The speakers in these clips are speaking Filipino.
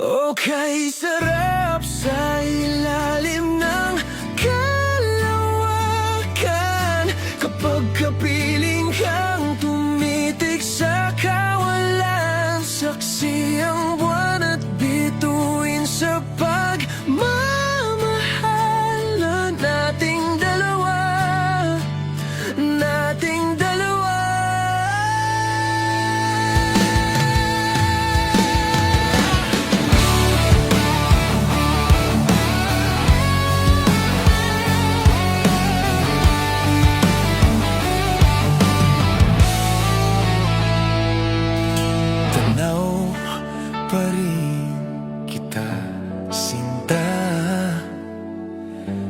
Okay, sarap sa ilalim ng kalawakan kapag kapiling kang tumitig sa kawalan. Saksi ang buwan at bituin sa pagmamahal na nating dalawa, nating dalawa. Pa rin kita, sinta.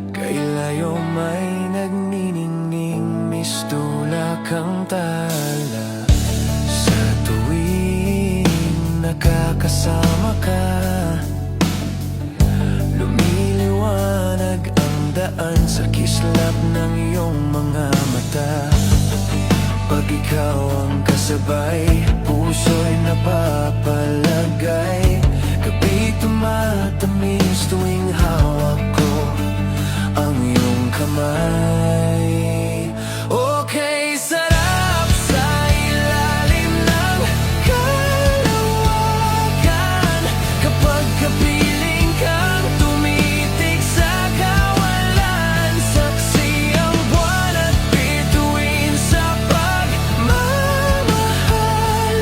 Kailayo may nagniningning, mistula kang tala. Sa tuwing nakakasama ka, lumiliwanag ang daan sa kislap ng iyong mga mata. Pag ikaw ang kasabay, puso'y napapalagay. Gabi tumatamis tuwing hawak ko ang iyong kamay. Okay, sarap sa ilalim ng kalawakan kapag kapiling kang tumitig sa kawalan. Saksi ang buwan at bituin sa pagmamahal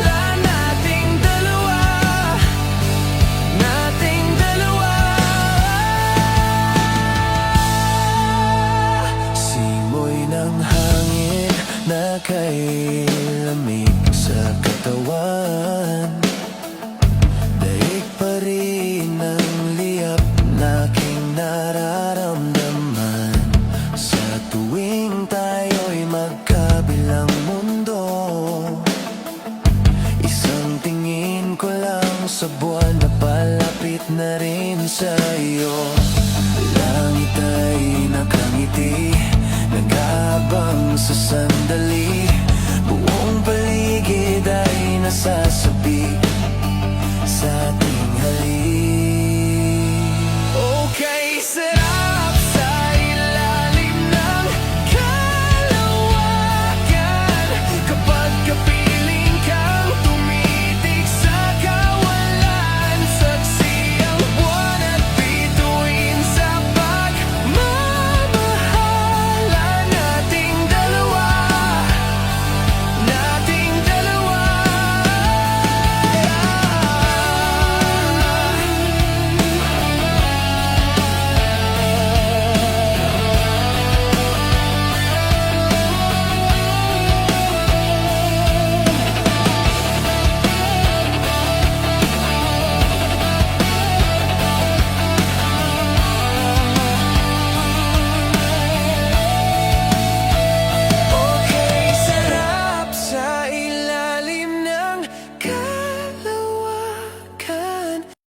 na nating dalawa, nating dalawa. Simoy ng hangin na kay lamig sa katawan, daig pa rin ang liyap na aking nararamdaman. Sa tuwing tayo'y magkabilang mundo, isang tingin ko lang sa buwan na palapit na rin sa'yo. Langit ay nakangiti, nag-aabang sa sandali. Buong paligid ay nasasabi sa atin.